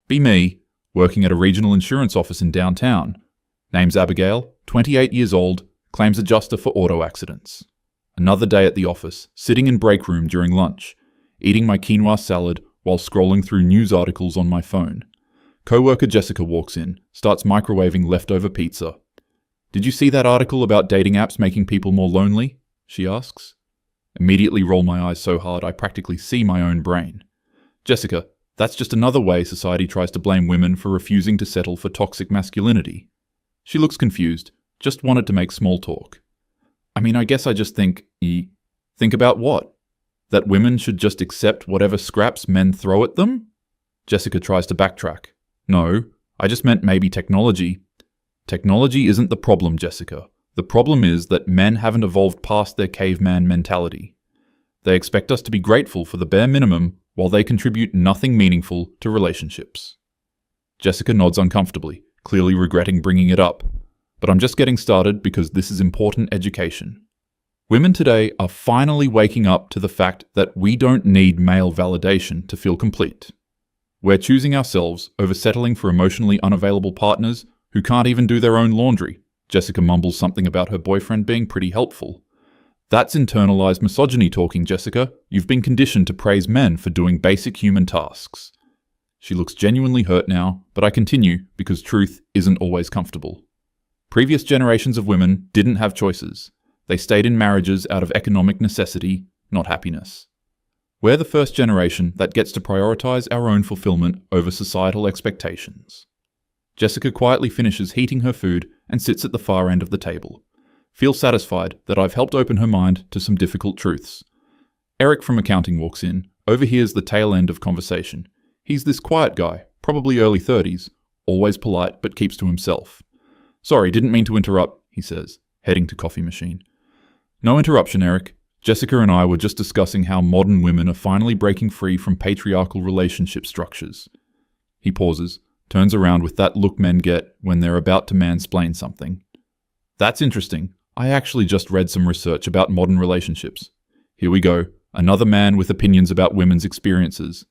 Be me, working at a regional insurance office in downtown. Name's Abigail, 28 years old, claims adjuster for auto accidents. Another day at the office, sitting in break room during lunch, eating my quinoa salad while scrolling through news articles on my phone. Co-worker Jessica walks in, starts microwaving leftover pizza. "Did you see that article about dating apps making people more lonely?" she asks. Immediately roll my eyes so hard I practically see my own brain. "Jessica, that's just another way society tries to blame women for refusing to settle for toxic masculinity." She looks confused, just wanted to make small talk. "I mean, I guess I just think about what? That women should just accept whatever scraps men throw at them?" Jessica tries to backtrack. "No, I just meant maybe technology." "Technology isn't the problem, Jessica. The problem is that men haven't evolved past their caveman mentality. They expect us to be grateful for the bare minimum while they contribute nothing meaningful to relationships." Jessica nods uncomfortably, clearly regretting bringing it up. But I'm just getting started because this is important education. Women today are finally waking up to the fact that we don't need male validation to feel complete. We're choosing ourselves over settling for emotionally unavailable partners who can't even do their own laundry. Jessica mumbles something about her boyfriend being pretty helpful. "That's internalized misogyny talking, Jessica. You've been conditioned to praise men for doing basic human tasks." She looks genuinely hurt now, but I continue because truth isn't always comfortable. Previous generations of women didn't have choices. They stayed in marriages out of economic necessity, not happiness. We're the first generation that gets to prioritize our own fulfillment over societal expectations. Jessica quietly finishes heating her food and sits at the far end of the table. Feels satisfied that I've helped open her mind to some difficult truths. Eric from accounting walks in, overhears the tail end of conversation. He's this quiet guy, probably early 30s, always polite but keeps to himself. "Sorry, didn't mean to interrupt," he says, heading to coffee machine. "No interruption, Eric. Jessica and I were just discussing how modern women are finally breaking free from patriarchal relationship structures." He pauses, turns around with that look men get when they're about to mansplain something. "That's interesting. I actually just read some research about modern relationships. Here we go, another man with opinions about women's experiences.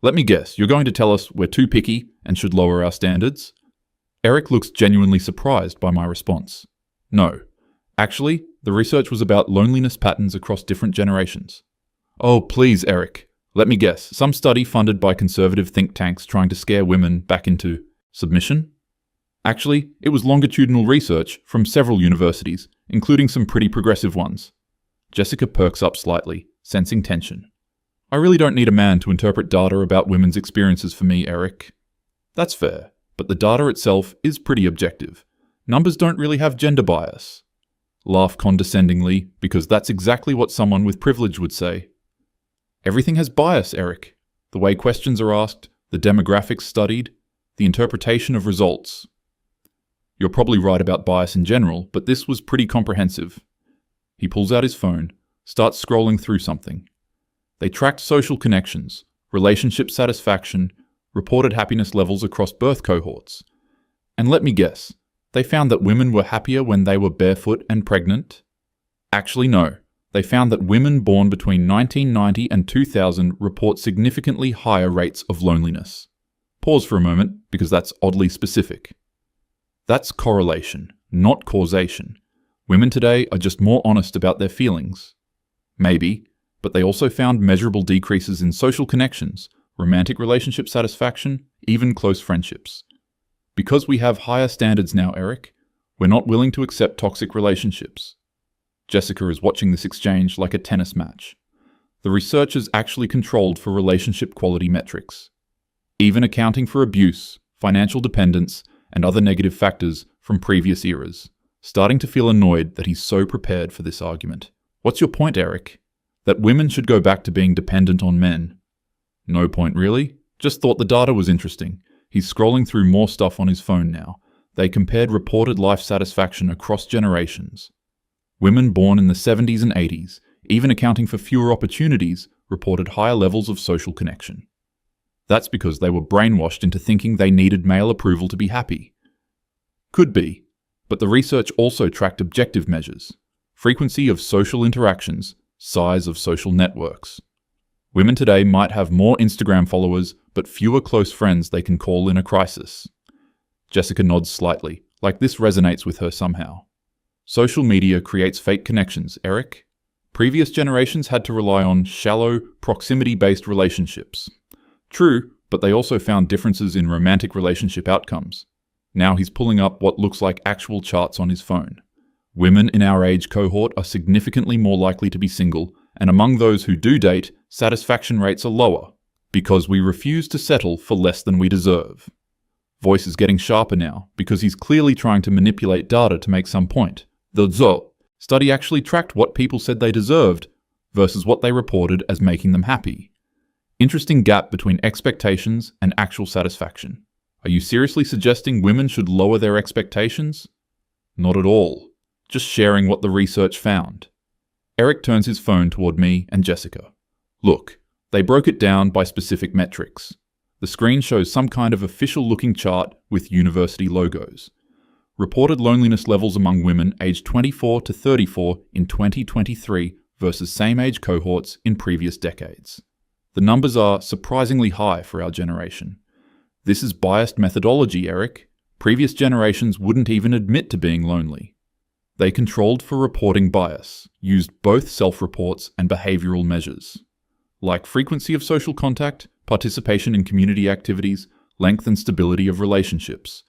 Let me guess, you're going to tell us we're too picky and should lower our standards?" Eric looks genuinely surprised by my response. "No. Actually, the research was about loneliness patterns across different generations." "Oh, please, Eric. Let me guess, some study funded by conservative think tanks trying to scare women back into submission?" "Actually, it was longitudinal research from several universities, including some pretty progressive ones." Jessica perks up slightly, sensing tension. "I really don't need a man to interpret data about women's experiences for me, Eric." "That's fair. But the data itself is pretty objective. Numbers don't really have gender bias." Laugh condescendingly, because that's exactly what someone with privilege would say. "Everything has bias, Eric. The way questions are asked, the demographics studied, the interpretation of results." "You're probably right about bias in general, but this was pretty comprehensive." He pulls out his phone, starts scrolling through something. They tracked social connections, relationship satisfaction, reported happiness levels across birth cohorts. And let me guess, they found that women were happier when they were barefoot and pregnant? Actually, no. They found that women born between 1990 and 2000 report significantly higher rates of loneliness. Pause for a moment, because that's oddly specific. That's correlation, not causation. Women today are just more honest about their feelings. Maybe, but they also found measurable decreases in social connections, romantic relationship satisfaction, even close friendships. Because we have higher standards now, Eric, we're not willing to accept toxic relationships. Jessica is watching this exchange like a tennis match. The researchers actually controlled for relationship quality metrics, even accounting for abuse, financial dependence, and other negative factors from previous eras. Starting to feel annoyed that he's so prepared for this argument. "What's your point, Eric? That women should go back to being dependent on men?" "No point really. Just thought the data was interesting." He's scrolling through more stuff on his phone now. They compared reported life satisfaction across generations. Women born in the 70s and 80s, even accounting for fewer opportunities, reported higher levels of social connection. That's because they were brainwashed into thinking they needed male approval to be happy. Could be, but the research also tracked objective measures: frequency of social interactions, size of social networks. Women today might have more Instagram followers, but fewer close friends they can call in a crisis. Jessica nods slightly, like this resonates with her somehow. Social media creates fake connections, Eric. Previous generations had to rely on shallow, proximity-based relationships. True, but they also found differences in romantic relationship outcomes. Now he's pulling up what looks like actual charts on his phone. Women in our age cohort are significantly more likely to be single, and among those who do date, satisfaction rates are lower, because we refuse to settle for less than we deserve. Voice is getting sharper now, because he's clearly trying to manipulate data to make some point. The study actually tracked what people said they deserved versus what they reported as making them happy. Interesting gap between expectations and actual satisfaction. Are you seriously suggesting women should lower their expectations? Not at all. Just sharing what the research found. Eric turns his phone toward me and Jessica. Look, they broke it down by specific metrics. The screen shows some kind of official-looking chart with university logos. Reported loneliness levels among women aged 24 to 34 in 2023 versus same-age cohorts in previous decades. The numbers are surprisingly high for our generation. This is biased methodology, Eric. Previous generations wouldn't even admit to being lonely. They controlled for reporting bias, used both self-reports and behavioral measures, like frequency of social contact, participation in community activities, length and stability of relationships.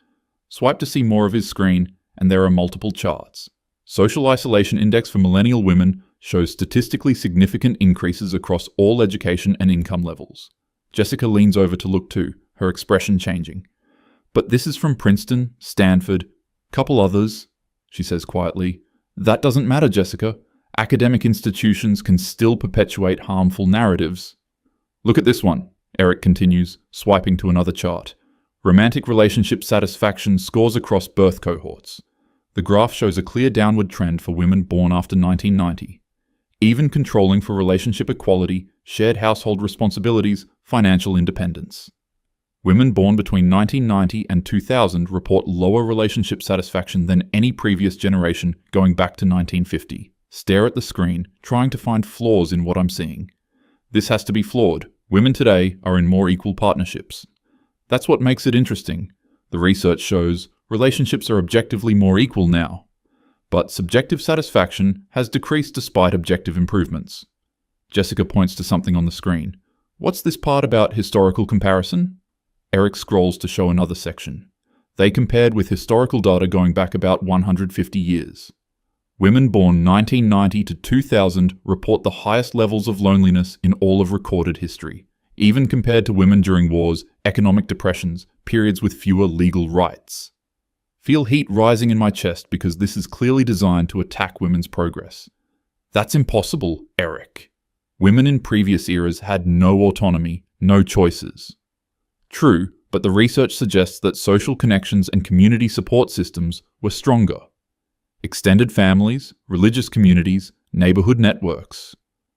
Swipe to see more of his screen, and there are multiple charts. Social Isolation Index for millennial women shows statistically significant increases across all education and income levels. Jessica leans over to look too, her expression changing. But this is from Princeton, Stanford, couple others, she says quietly. That doesn't matter, Jessica. Academic institutions can still perpetuate harmful narratives. Look at this one, Eric continues, swiping to another chart. Romantic relationship satisfaction scores across birth cohorts. The graph shows a clear downward trend for women born after 1990. Even controlling for relationship equality, shared household responsibilities, financial independence. Women born between 1990 and 2000 report lower relationship satisfaction than any previous generation going back to 1950. Stare at the screen, trying to find flaws in what I'm seeing. This has to be flawed. Women today are in more equal partnerships. That's what makes it interesting. The research shows relationships are objectively more equal now. But subjective satisfaction has decreased despite objective improvements. Jessica points to something on the screen. What's this part about historical comparison? Eric scrolls to show another section. They compared with historical data going back about 150 years. Women born 1990 to 2000 report the highest levels of loneliness in all of recorded history, even compared to women during wars, economic depressions, periods with fewer legal rights. Feel heat rising in my chest because this is clearly designed to attack women's progress. That's impossible, Eric. Women in previous eras had no autonomy, no choices. True, but the research suggests that social connections and community support systems were stronger. Extended families, religious communities, neighborhood networks.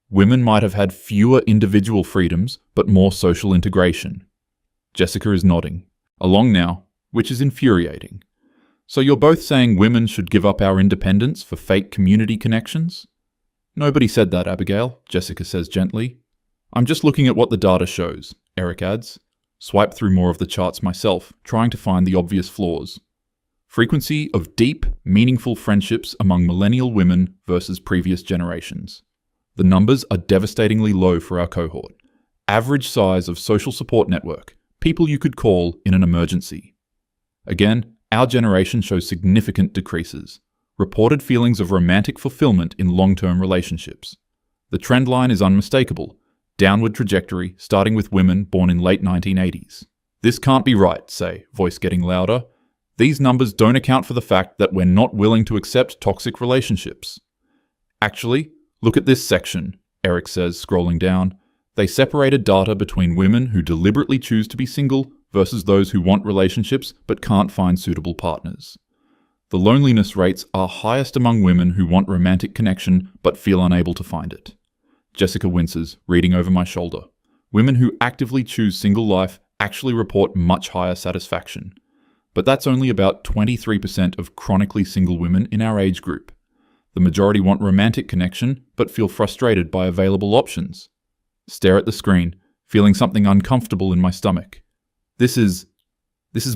Women might have had fewer individual freedoms, but more social integration. Jessica is nodding. Along now, which is infuriating. So you're both saying women should give up our independence for fake community connections? Nobody said that, Abigail, Jessica says gently. I'm just looking at what the data shows, Eric adds. Swipe through more of the charts myself, trying to find the obvious flaws. Frequency of deep, meaningful friendships among millennial women versus previous generations. The numbers are devastatingly low for our cohort. Average size of social support network, people you could call in an emergency. Again, our generation shows significant decreases. Reported feelings of romantic fulfillment in long-term relationships. The trend line is unmistakable. Downward trajectory, starting with women born in late 1980s. This can't be right, say, voice getting louder. These numbers don't account for the fact that we're not willing to accept toxic relationships. Actually, look at this section, Eric says, scrolling down. They separated data between women who deliberately choose to be single versus those who want relationships but can't find suitable partners. The loneliness rates are highest among women who want romantic connection but feel unable to find it. Jessica winces, reading over my shoulder. Women who actively choose single life actually report much higher satisfaction. But that's only about 23% of chronically single women in our age group. The majority want romantic connection, but feel frustrated by available options. Stare at the screen, feeling something uncomfortable in my stomach. This is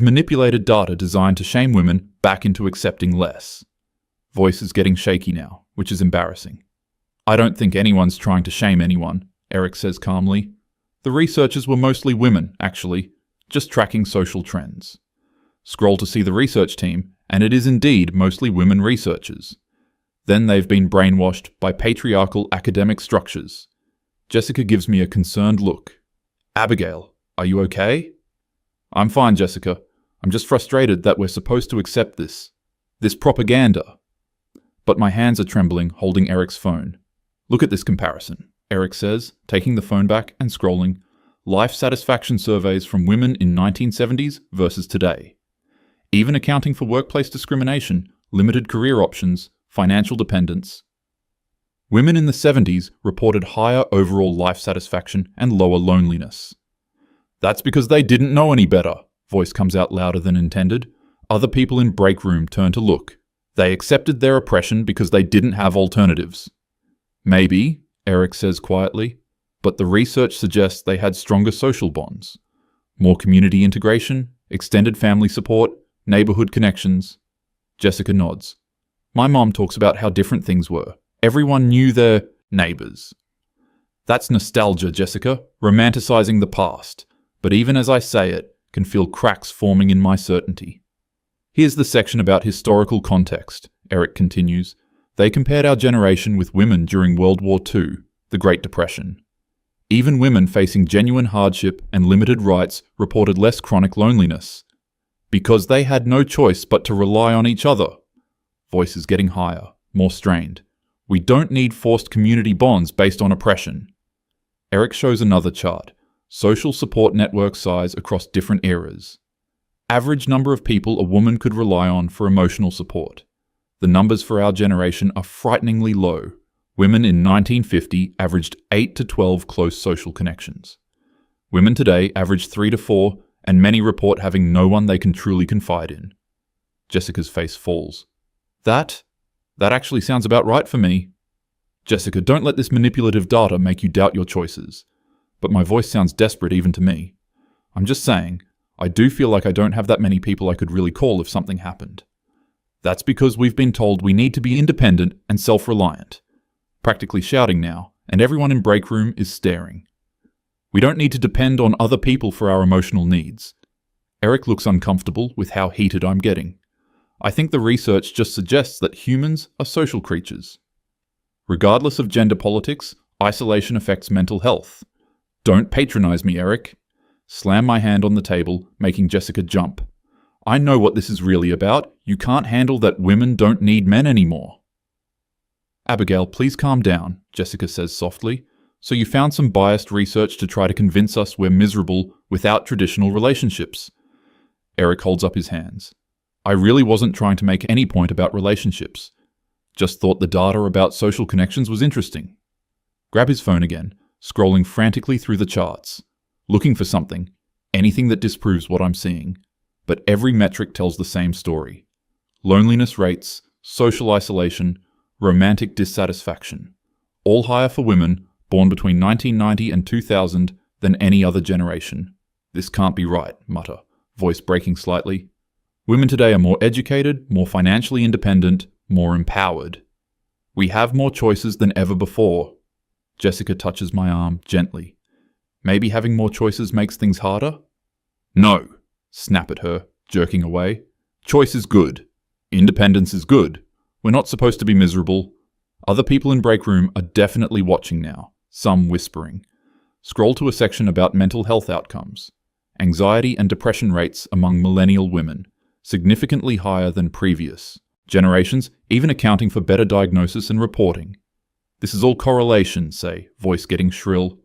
manipulated data designed to shame women back into accepting less. Voice is getting shaky now, which is embarrassing. I don't think anyone's trying to shame anyone, Eric says calmly. The researchers were mostly women, actually, just tracking social trends. Scroll to see the research team, and it is indeed mostly women researchers. Then they've been brainwashed by patriarchal academic structures. Jessica gives me a concerned look. Abigail, are you okay? I'm fine, Jessica. I'm just frustrated that we're supposed to accept this propaganda. But my hands are trembling, holding Eric's phone. Look at this comparison, Eric says, taking the phone back and scrolling. Life satisfaction surveys from women in 1970s versus today. Even accounting for workplace discrimination, limited career options, financial dependence. Women in the 70s reported higher overall life satisfaction and lower loneliness. That's because they didn't know any better. Voice comes out louder than intended. Other people in break room turn to look. They accepted their oppression because they didn't have alternatives. Maybe, Eric says quietly, but the research suggests they had stronger social bonds. More community integration, extended family support, neighborhood connections. Jessica nods. My mom talks about how different things were. Everyone knew their neighbors. That's nostalgia, Jessica, romanticizing the past. But even as I say it, can feel cracks forming in my certainty. Here's the section about historical context, Eric continues. They compared our generation with women during World War II, the Great Depression. Even women facing genuine hardship and limited rights reported less chronic loneliness. Because they had no choice but to rely on each other. Voice is getting higher, more strained. We don't need forced community bonds based on oppression. Eric shows another chart. Social support network size across different eras. Average number of people a woman could rely on for emotional support. The numbers for our generation are frighteningly low. Women in 1950 averaged 8 to 12 close social connections. Women today average 3 to 4, and many report having no one they can truly confide in. Jessica's face falls. That actually sounds about right for me. Jessica, don't let this manipulative data make you doubt your choices. But my voice sounds desperate even to me. I'm just saying, I do feel like I don't have that many people I could really call if something happened. That's because we've been told we need to be independent and self-reliant. Practically shouting now, and everyone in break room is staring. We don't need to depend on other people for our emotional needs. Eric looks uncomfortable with how heated I'm getting. I think the research just suggests that humans are social creatures. Regardless of gender politics, isolation affects mental health. Don't patronize me, Eric. Slam my hand on the table, making Jessica jump. I know what this is really about. You can't handle that women don't need men anymore. Abigail, please calm down, Jessica says softly. So you found some biased research to try to convince us we're miserable without traditional relationships. Eric holds up his hands. I really wasn't trying to make any point about relationships. Just thought the data about social connections was interesting. Grab his phone again, scrolling frantically through the charts. Looking for something, anything that disproves what I'm seeing. But every metric tells the same story. Loneliness rates, social isolation, romantic dissatisfaction. All higher for women born between 1990 and 2000 than any other generation. This can't be right, mutter, voice breaking slightly. Women today are more educated, more financially independent, more empowered. We have more choices than ever before. Jessica touches my arm gently. Maybe having more choices makes things harder? No. Snap at her, jerking away. Choice is good. Independence is good. We're not supposed to be miserable. Other people in break room are definitely watching now, some whispering. Scroll to a section about mental health outcomes. Anxiety and depression rates among millennial women, significantly higher than previous generations, even accounting for better diagnosis and reporting. This is all correlation, say, voice getting shrill.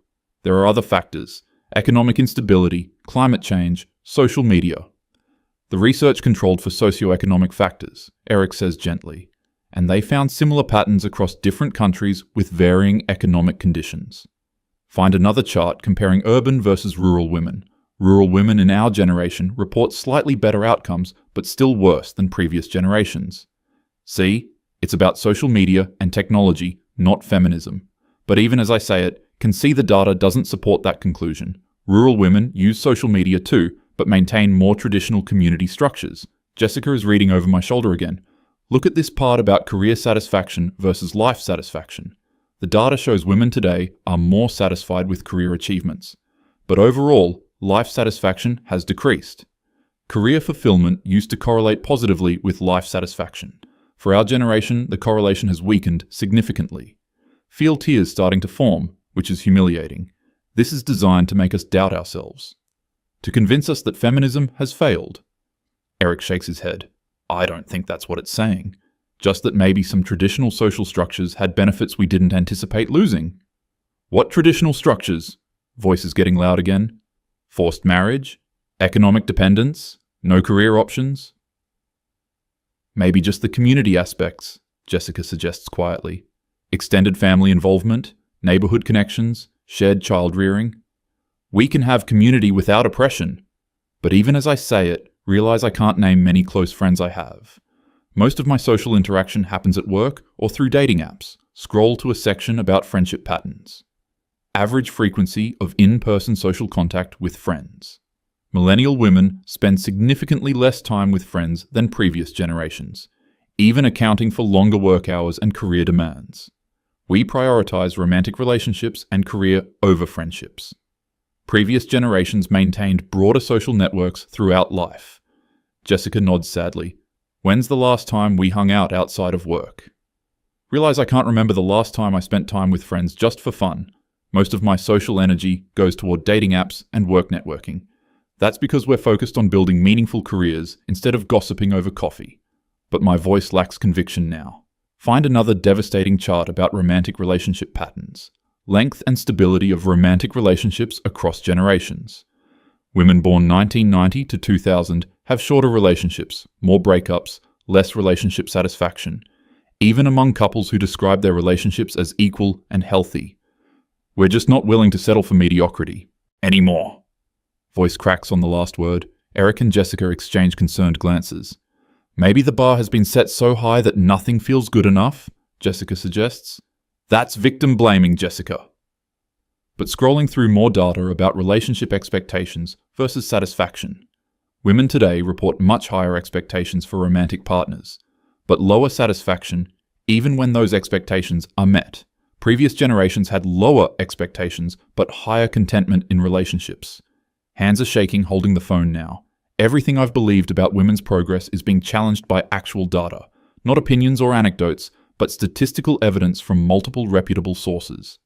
There are other factors. Economic instability, climate change, social media. The research controlled for socioeconomic factors, Eric says gently, and they found similar patterns across different countries with varying economic conditions. Find another chart comparing urban versus rural women. Rural women in our generation report slightly better outcomes, but still worse than previous generations. See, it's about social media and technology, not feminism. But even as I say it, can see the data doesn't support that conclusion. Rural women use social media too, but maintain more traditional community structures. Jessica is reading over my shoulder again. Look at this part about career satisfaction versus life satisfaction. The data shows women today are more satisfied with career achievements. But overall, life satisfaction has decreased. Career fulfillment used to correlate positively with life satisfaction. For our generation, the correlation has weakened significantly. Feel tears starting to form, which is humiliating. This is designed to make us doubt ourselves. To convince us that feminism has failed. Eric shakes his head. I don't think that's what it's saying. Just that maybe some traditional social structures had benefits we didn't anticipate losing. What traditional structures? Voice is getting loud again. Forced marriage? Economic dependence? No career options? Maybe just the community aspects, Jessica suggests quietly. Extended family involvement, neighborhood connections, shared child rearing. We can have community without oppression. But even as I say it, realize I can't name many close friends I have. Most of my social interaction happens at work or through dating apps. Scroll to a section about friendship patterns. Average frequency of in-person social contact with friends. Millennial women spend significantly less time with friends than previous generations, even accounting for longer work hours and career demands. We prioritize romantic relationships and career over friendships. Previous generations maintained broader social networks throughout life. Jessica nods sadly. When's the last time we hung out outside of work? Realize I can't remember the last time I spent time with friends just for fun. Most of my social energy goes toward dating apps and work networking. That's because we're focused on building meaningful careers instead of gossiping over coffee. But my voice lacks conviction now. Find another devastating chart about romantic relationship patterns. Length and stability of romantic relationships across generations. Women born 1990 to 2000 have shorter relationships, more breakups, less relationship satisfaction, even among couples who describe their relationships as equal and healthy. We're just not willing to settle for mediocrity. Anymore. Voice cracks on the last word. Eric and Jessica exchange concerned glances. Maybe the bar has been set so high that nothing feels good enough, Jessica suggests. That's victim blaming, Jessica. But scrolling through more data about relationship expectations versus satisfaction. Women today report much higher expectations for romantic partners, but lower satisfaction even when those expectations are met. Previous generations had lower expectations but higher contentment in relationships. Hands are shaking holding the phone now. Everything I've believed about women's progress is being challenged by actual data, not opinions or anecdotes, but statistical evidence from multiple reputable sources.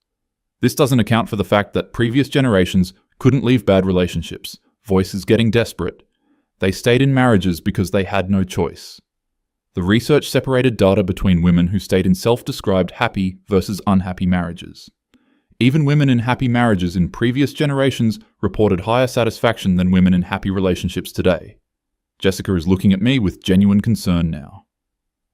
This doesn't account for the fact that previous generations couldn't leave bad relationships. Voice is getting desperate. They stayed in marriages because they had no choice. The research separated data between women who stayed in self-described happy versus unhappy marriages. Even women in happy marriages in previous generations reported higher satisfaction than women in happy relationships today. Jessica is looking at me with genuine concern now.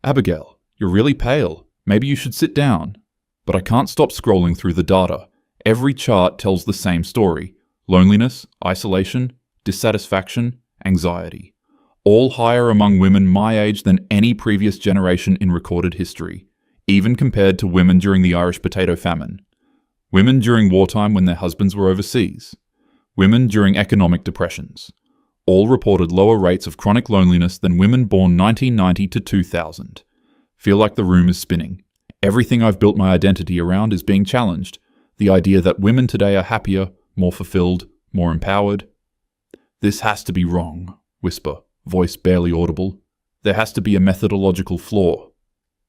Abigail, you're really pale. Maybe you should sit down. But I can't stop scrolling through the data. Every chart tells the same story. Loneliness, isolation, dissatisfaction, anxiety. All higher among women my age than any previous generation in recorded history, even compared to women during the Irish potato famine. Women during wartime when their husbands were overseas. Women during economic depressions. All reported lower rates of chronic loneliness than women born 1990 to 2000. Feel like the room is spinning. Everything I've built my identity around is being challenged. The idea that women today are happier, more fulfilled, more empowered. This has to be wrong, whisper, voice barely audible. There has to be a methodological flaw.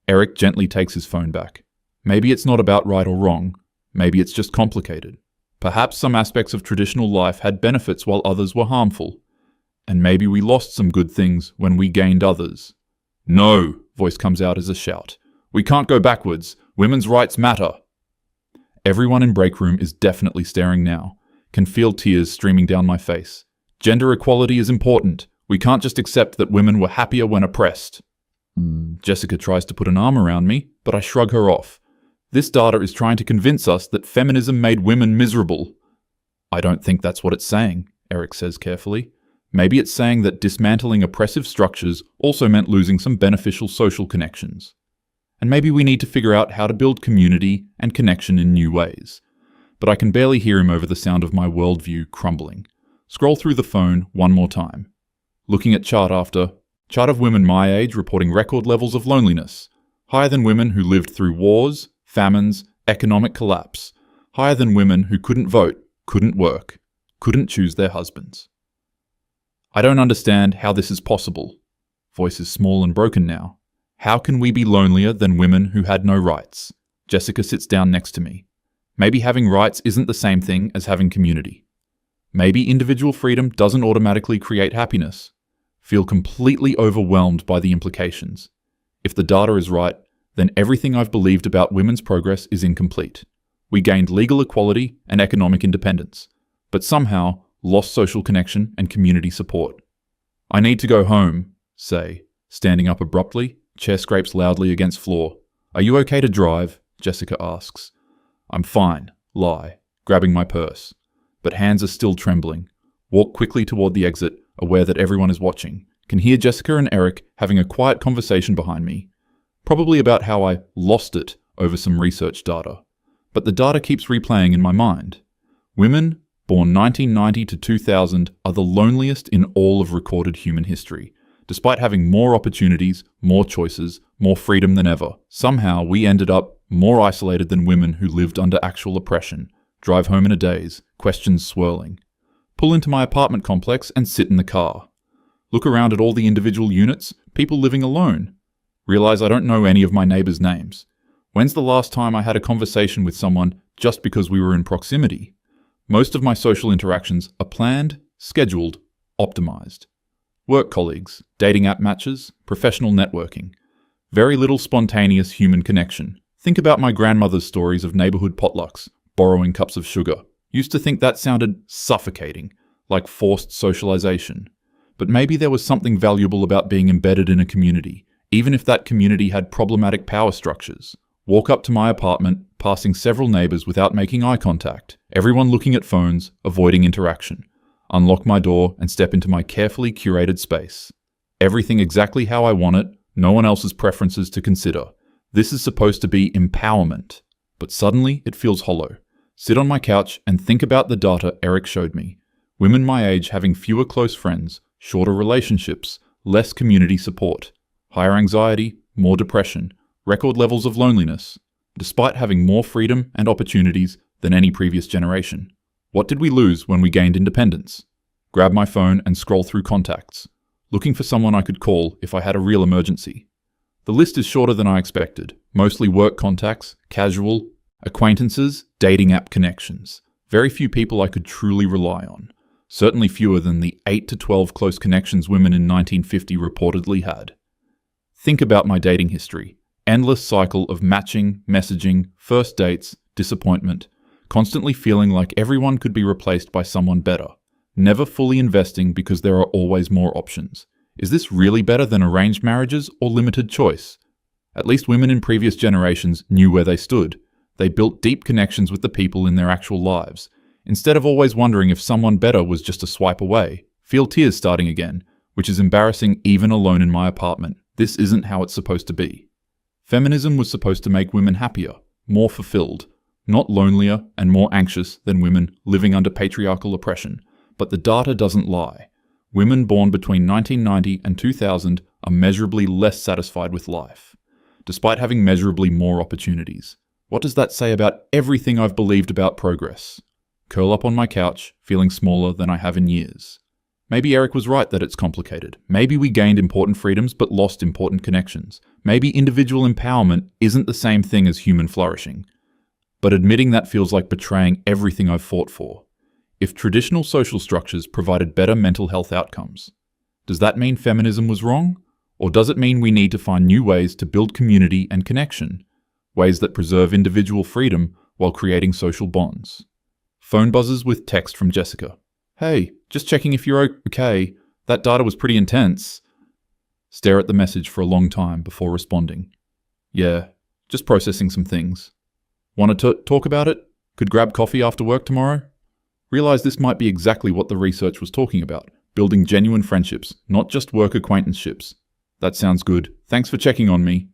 Eric gently takes his phone back. Maybe it's not about right or wrong. Maybe it's just complicated. Perhaps some aspects of traditional life had benefits while others were harmful. And maybe we lost some good things when we gained others. No, voice comes out as a shout. We can't go backwards. Women's rights matter. Everyone in break room is definitely staring now. Can feel tears streaming down my face. Gender equality is important. We can't just accept that women were happier when oppressed. Jessica tries to put an arm around me, but I shrug her off. This data is trying to convince us that feminism made women miserable. I don't think that's what it's saying, Eric says carefully. Maybe it's saying that dismantling oppressive structures also meant losing some beneficial social connections. And maybe we need to figure out how to build community and connection in new ways. but I can barely hear him over the sound of my worldview crumbling. Scroll through the phone one more time. Looking at chart after chart of women my age reporting record levels of loneliness, higher than women who lived through wars, famines, economic collapse, higher than women who couldn't vote, couldn't work, couldn't choose their husbands. I don't understand how this is possible. Voice is small and broken now. How can we be lonelier than women who had no rights? Jessica sits down next to me. Maybe having rights isn't the same thing as having community. Maybe individual freedom doesn't automatically create happiness. Feel completely overwhelmed by the implications. If the data is right, then everything I've believed about women's progress is incomplete. We gained legal equality and economic independence, but somehow lost social connection and community support. I need to go home, say, standing up abruptly, chair scrapes loudly against floor. Are you okay to drive? Jessica asks. I'm fine, lie, grabbing my purse, but hands are still trembling. Walk quickly toward the exit, aware that everyone is watching. Can hear Jessica and Eric having a quiet conversation behind me, probably about how I lost it over some research data. But the data keeps replaying in my mind. Women born 1990 to 2000 are the loneliest in all of recorded human history. Despite having more opportunities, more choices, more freedom than ever, somehow we ended up more isolated than women who lived under actual oppression. Drive home in a daze, questions swirling. Pull into my apartment complex and sit in the car. Look around at all the individual units, people living alone. Realize I don't know any of my neighbors' names. When's the last time I had a conversation with someone just because we were in proximity? Most of my social interactions are planned, scheduled, optimized. Work colleagues, dating app matches, professional networking. Very little spontaneous human connection. Think about my grandmother's stories of neighborhood potlucks, borrowing cups of sugar. Used to think that sounded suffocating, like forced socialization. But maybe there was something valuable about being embedded in a community, even if that community had problematic power structures. Walk up to my apartment, passing several neighbors without making eye contact, everyone looking at phones, avoiding interaction. Unlock my door and step into my carefully curated space. Everything exactly how I want it, no one else's preferences to consider. This is supposed to be empowerment. But suddenly it feels hollow. Sit on my couch and think about the data Eric showed me. Women my age having fewer close friends, shorter relationships, less community support, higher anxiety, more depression, record levels of loneliness, despite having more freedom and opportunities than any previous generation. What did we lose when we gained independence? Grab my phone and scroll through contacts, looking for someone I could call if I had a real emergency. The list is shorter than I expected, mostly work contacts, casual, acquaintances, dating app connections. Very few people I could truly rely on. Certainly fewer than the 8 to 12 close connections women in 1950 reportedly had. Think about my dating history. Endless cycle of matching, messaging, first dates, disappointment, constantly feeling like everyone could be replaced by someone better, never fully investing because there are always more options. Is this really better than arranged marriages or limited choice? At least women in previous generations knew where they stood. They built deep connections with the people in their actual lives, instead of always wondering if someone better was just a swipe away. Feel tears starting again, which is embarrassing even alone in my apartment. This isn't how it's supposed to be. Feminism was supposed to make women happier, more fulfilled, not lonelier and more anxious than women living under patriarchal oppression. But the data doesn't lie. Women born between 1990 and 2000 are measurably less satisfied with life, despite having measurably more opportunities. What does that say about everything I've believed about progress? Curl up on my couch, feeling smaller than I have in years. Maybe Eric was right that it's complicated. Maybe we gained important freedoms but lost important connections. Maybe individual empowerment isn't the same thing as human flourishing. But admitting that feels like betraying everything I've fought for. If traditional social structures provided better mental health outcomes, does that mean feminism was wrong? Or does it mean we need to find new ways to build community and connection? Ways that preserve individual freedom while creating social bonds? Phone buzzes with text from Jessica. Hey, just checking if you're okay. That data was pretty intense. Stare at the message for a long time before responding. Yeah, just processing some things. Wanted to talk about it? Could grab coffee after work tomorrow? Realize this might be exactly what the research was talking about. Building genuine friendships, not just work acquaintanceships. That sounds good. Thanks for checking on me.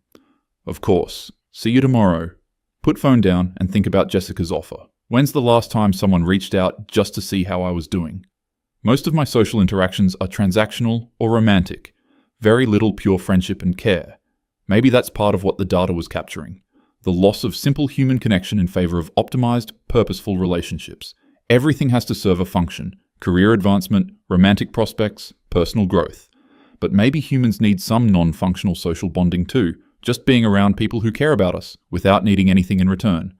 Of course. See you tomorrow. Put phone down and think about Jessica's offer. When's the last time someone reached out just to see how I was doing? Most of my social interactions are transactional or romantic. Very little pure friendship and care. Maybe that's part of what the data was capturing. The loss of simple human connection in favor of optimized, purposeful relationships. Everything has to serve a function. Career advancement, romantic prospects, personal growth. But maybe humans need some non-functional social bonding too, just being around people who care about us, without needing anything in return.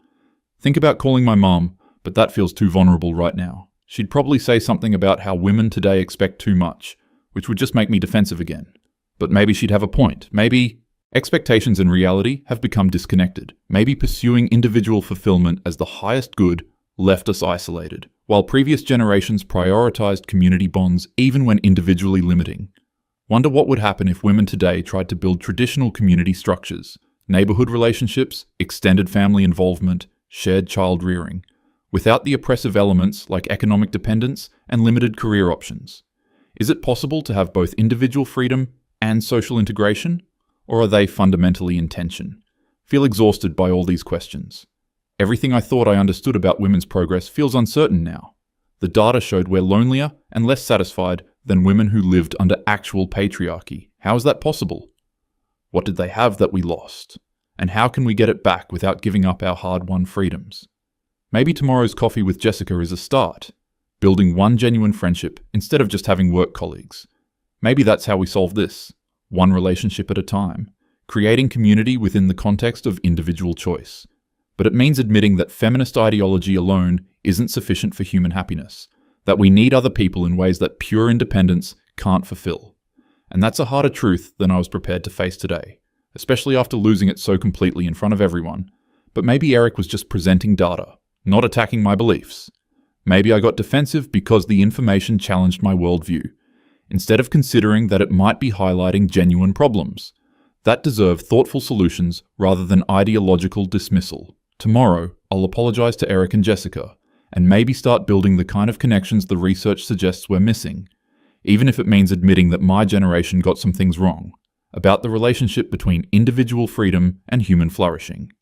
Think about calling my mom, but that feels too vulnerable right now. She'd probably say something about how women today expect too much, which would just make me defensive again. But maybe she'd have a point. Maybe expectations and reality have become disconnected. Maybe pursuing individual fulfillment as the highest good left us isolated, while previous generations prioritized community bonds even when individually limiting. Wonder what would happen if women today tried to build traditional community structures, neighborhood relationships, extended family involvement, shared child rearing, without the oppressive elements like economic dependence and limited career options. Is it possible to have both individual freedom and social integration? Or are they fundamentally in tension? Feel exhausted by all these questions. Everything I thought I understood about women's progress feels uncertain now. The data showed we're lonelier and less satisfied than women who lived under actual patriarchy. How is that possible? What did they have that we lost? And how can we get it back without giving up our hard-won freedoms? Maybe tomorrow's coffee with Jessica is a start. Building one genuine friendship instead of just having work colleagues. Maybe that's how we solve this. One relationship at a time. Creating community within the context of individual choice. But it means admitting that feminist ideology alone isn't sufficient for human happiness. That we need other people in ways that pure independence can't fulfill. And that's a harder truth than I was prepared to face today, especially after losing it so completely in front of everyone. But maybe Eric was just presenting data, not attacking my beliefs. Maybe I got defensive because the information challenged my worldview, instead of considering that it might be highlighting genuine problems that deserve thoughtful solutions rather than ideological dismissal. Tomorrow, I'll apologize to Eric and Jessica, and maybe start building the kind of connections the research suggests we're missing, even if it means admitting that my generation got some things wrong about the relationship between individual freedom and human flourishing.